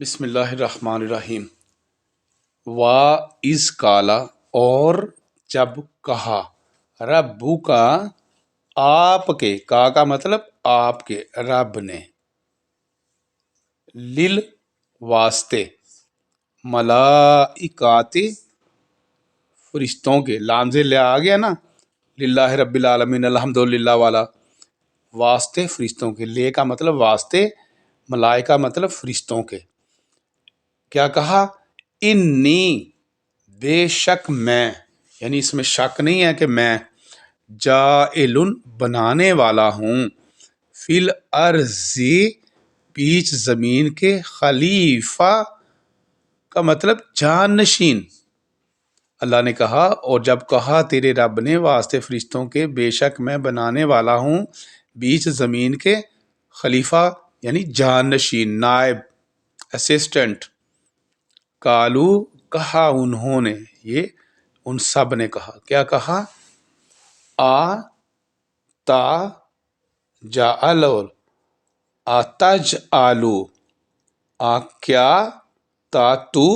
बिस्मिल्लाहिर्रहमानिर्रहीम। वा इस काला और जब कहा, रब्बू का आपके, का मतलब आपके, रब ने, लिल वास्ते, मलाइकाते फरिश्तों के, लाम से ले आ गया ना, लिल्लाहि रब्बिल आलमीन अल्हम्दुलिल्लाह वाला, वास्ते फरिश्तों के, ले का मतलब वास्ते, मलाइका मतलब फरिश्तों के। क्या कहा? इन्नी, बेशक मैं, यानी इसमें शक नहीं है कि मैं, जाइलुन बनाने वाला हूँ, फिल अर्जी बीच जमीन के, खलीफा का मतलब जानशीन। अल्लाह ने कहा और जब कहा तेरे रब ने वास्ते फरिश्तों के, बेशक मैं बनाने वाला हूँ बीच जमीन के, खलीफा यानी जानशीन, नायब, असिस्टेंट। कालू कहा उन्होंने, ये उन सब ने कहा, क्या कहा? आ ता जाअलो, आतज आलू, आ क्या, ता तू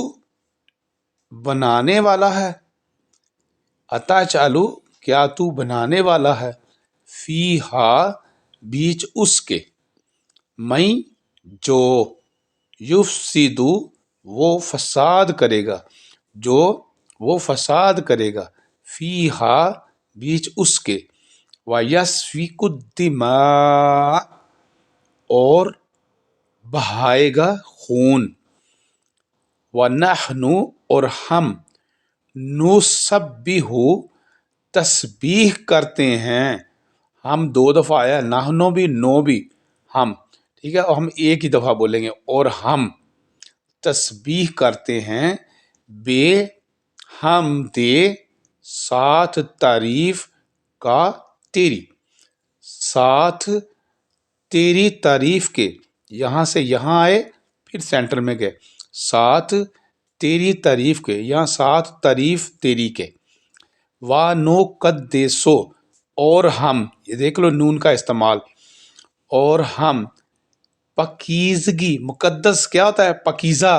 बनाने वाला है, अतज आलू क्या तू बनाने वाला है, फीहा बीच उसके, मई जो, युफ्सिदु वो फसाद करेगा, जो वो फसाद करेगा, फीहा बीच उसके, वयस्फिकुद्दिमा और बहाएगा खून, वनहनु और हम, नुसब्बिहु तस्बीह करते हैं। हम दो दफा आया, नहनो भी, नो भी, हम, ठीक है, और हम एक ही दफा बोलेंगे, और हम तस्बीह करते हैं, बे हम दे, साथ तारीफ का, तेरी, साथ तेरी तारीफ के, यहां से यहां आए फिर सेंटर में गए, साथ तेरी तारीफ के, यहां साथ तारीफ तेरी के, वा नो कद्देसो और हम, ये देख लो नून का इस्तेमाल, और हम पकीजगी, मुकद्दस क्या होता है? पकीजा,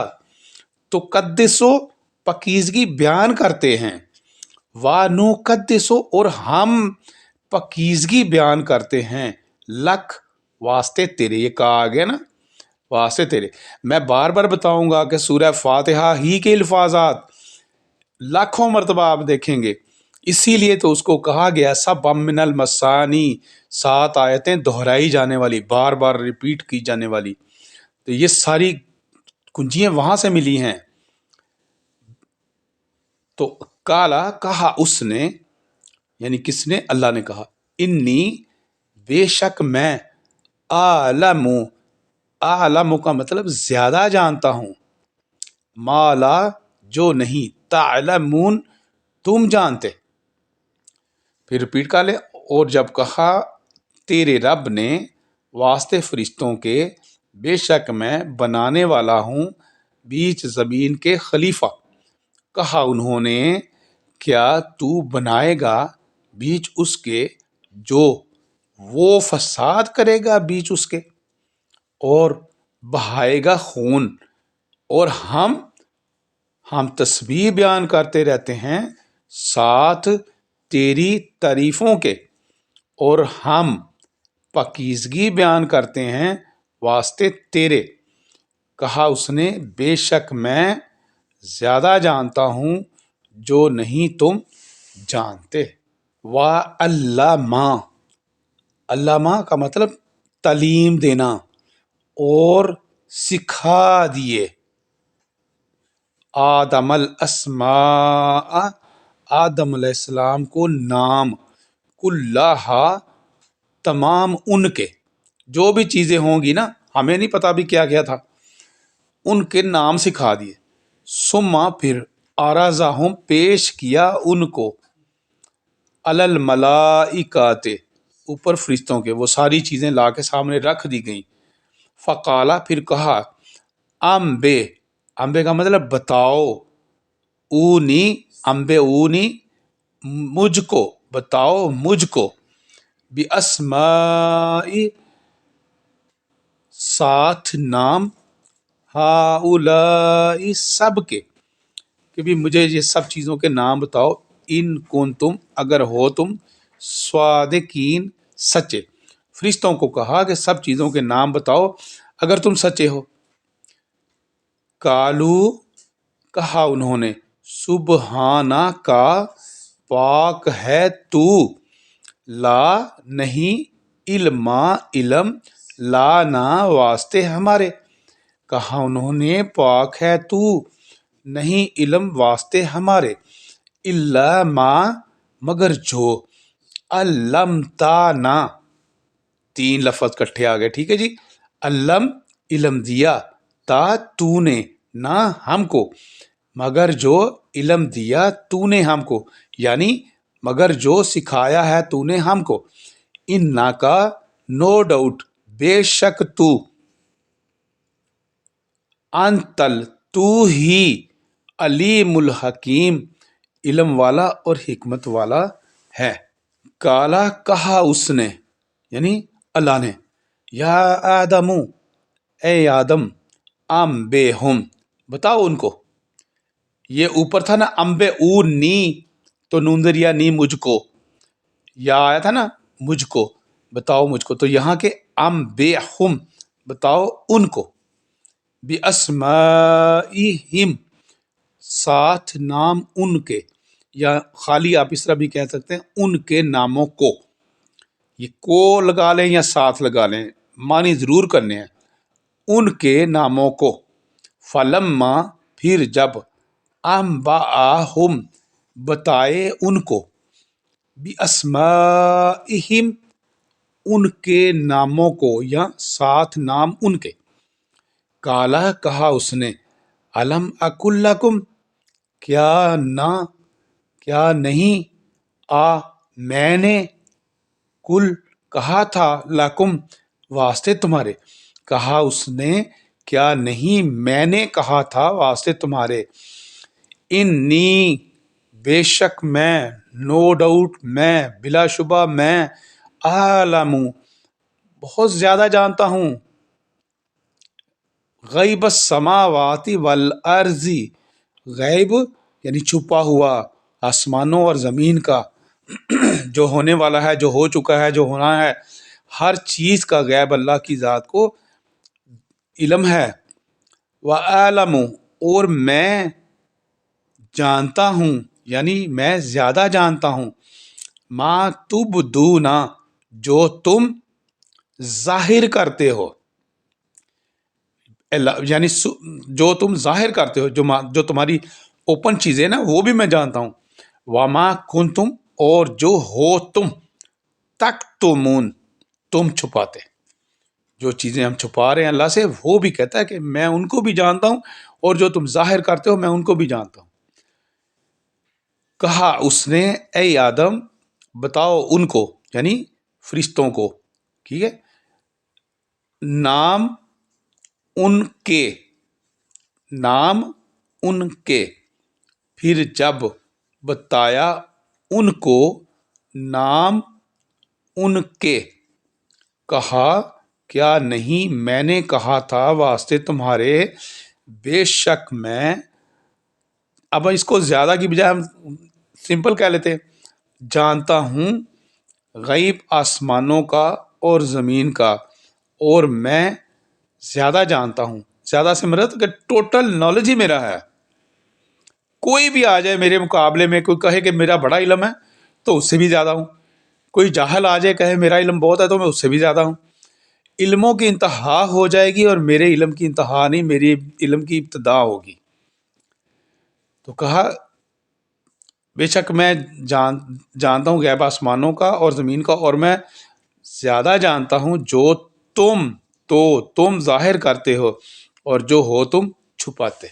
तो कद्देसो पकीजगी बयान करते हैं, वा नो कद्देसो और हम पकीजगी बयान करते हैं, लक वास्ते तेरे, ये कहा आ गया ना, वास्ते तेरे। मैं बार बार बताऊंगा कि सूरह फातिहा ही के अल्फाजात लाखों मरतबा आप देखेंगे, इसीलिए तो उसको कहा गया सब मिनल मसानी, 7 आयतें दोहराई जाने वाली, बार बार रिपीट की जाने वाली, तो ये सारी कुंजियां वहां से मिली हैं। तो काला कहा उसने, यानी किसने? अल्लाह ने कहा, इन्नी बेशक मैं, आलमु, आलमु का मतलब ज्यादा जानता हूं, माला जो नहीं, तालमून तुम जानते। फिर रिपीट कर ले, और जब कहा तेरे रब ने वास्ते फरिश्तों के, बेशक मैं बनाने वाला हूं बीच जमीन के खलीफा, कहा उन्होंने क्या तू बनाएगा बीच उसके, जो वो फसाद करेगा बीच उसके, और बहाएगा खून, और हम तस्बीह बयान करते रहते हैं साथ तेरी तारीफों के, और हम पकीजगी बयान करते हैं वास्ते तेरे। कहा उसने बेशक मैं ज्यादा जानता हूं जो नहीं तुम जानते। वा अल्लामा, अल्लामा का मतलब तालीम देना और सिखा दिए, आदमल अस्मा, आदम अलैहिस्सलाम को नाम, कुल्लाहा तमाम उनके, जो भी चीजें होंगी ना, हमें नहीं पता भी क्या क्या था, उनके नाम सिखा दिए। सुम्मा फिर, आराज़ाहुम पेश किया उनको, अलल मलाइकाते ऊपर फरिश्तों के, वो सारी चीजें ला के सामने रख दी गई। फ़काला फिर कहा, अम्बे, अम्बे का मतलब बताओ, ऊनी, अम्बे ऊनी, मुझको बताओ, मुझको, बि अस्माई साथ नाम, ہاؤلائی سب کے، کہ بھی مجھے یہ سب چیزوں کے نام بتاؤ، ان کنتم اگر ہو تم، صادقین سچے. فرشتوں کو کہا کہ سب چیزوں کے نام بتاؤ اگر تم سچے ہو. کالو کہا انہوں نے، سبحانہ کا پاک ہے تو، لا نہیں، علم لا نہ واسطے ہمارے. کہا انہوں نے پاک ہے تو، نہیں علم واسطے ہمارے، الا ما مگر جو، علمتانا، تین لفظ کٹھے آ گئے، ٹھیک ہے جی. علم دیا، تا تو نے، نہ ہم کو، مگر جو علم دیا تو نے ہم کو، یعنی مگر جو سکھایا ہے تو نے ہم کو. انا کا نو ڈاؤٹ، بے شک تو، انتل تو ہی، علیم الحکیم، علم والا اور حکمت والا ہے. کالا کہا اس نے، یعنی اللہ نے، یا آدم، اے آدم، بے ہم، بتاؤ ان کو. یہ اوپر تھا نا امبے او نی، تو نوندریا نی مجھ کو، یا آیا تھا نا مجھ کو، بتاؤ مجھ کو. تو یہاں کے بے ہم، بتاؤ ان کو، بِأَسْمَائِهِمْ، ساتھ نام ان کے، یا خالی آپ اس طرح بھی کہہ سکتے ہیں ان کے ناموں کو. یہ کو لگا لیں یا ساتھ لگا لیں، معنی ضرور کرنے ہیں. ان کے ناموں کو. فلما، پھر جب، انبأہم، بتائے ان کو، بِأَسْمَائِهِمْ، ان کے ناموں کو یا ساتھ نام ان کے. کالا کہا اس نے، الم اقل لکم، کیا نہیں، میں نے، کل کہا تھا، لکم واسطے تمہارے. کہا اس نے، کیا نہیں میں نے کہا تھا واسطے تمہارے. انی، بے شک میں، نو ڈاؤٹ میں، بلا شبہ میں، اعلم، بہت زیادہ جانتا ہوں، غیب السماوات والارض، غیب یعنی چھپا ہوا آسمانوں اور زمین کا، جو ہونے والا ہے، جو ہو چکا ہے، جو ہونا ہے، ہر چیز کا غیب اللہ کی ذات کو علم ہے. وَأَعْلَمُ، اور میں جانتا ہوں، یعنی میں زیادہ جانتا ہوں، ما تبدون، جو تم ظاہر کرتے ہو، یعنی جو تم ظاہر کرتے ہو، جو تمہاری اوپن چیزیں نا، وہ بھی میں جانتا ہوں. وما کنتم، اور جو ہو تم، تکتمون، تم چھپاتے. جو چیزیں ہم چھپا رہے ہیں اللہ سے، وہ بھی کہتا ہے کہ میں ان کو بھی جانتا ہوں، اور جو تم ظاہر کرتے ہو میں ان کو بھی جانتا ہوں. کہا اس نے، اے آدم، بتاؤ ان کو، یعنی فرشتوں کو، ٹھیک ہے، نام ان کے، نام ان کے. پھر جب بتایا ان کو نام ان کے. کہا کیا نہیں میں نے کہا تھا واسطے تمہارے، بے شک میں. اب اس کو زیادہ کی بجائے ہم سمپل کہہ لیتے، جانتا ہوں غیب آسمانوں کا اور زمین کا، اور میں زیادہ جانتا ہوں. زیادہ سے مراد کہ ٹوٹل نالج ہی میرا ہے. کوئی بھی آ جائے میرے مقابلے میں، کوئی کہے کہ میرا بڑا علم ہے تو اس سے بھی زیادہ ہوں. کوئی جاہل آ جائے کہے میرا علم بہت ہے تو میں اس سے بھی زیادہ ہوں. علموں کی انتہا ہو جائے گی، اور میرے علم کی انتہا نہیں، میری علم کی ابتدا ہوگی. تو کہا بے شک میں جانتا ہوں غیب آسمانوں کا اور زمین کا، اور میں زیادہ جانتا ہوں جو تم ظاہر کرتے ہو، اور جو ہو تم چھپاتے.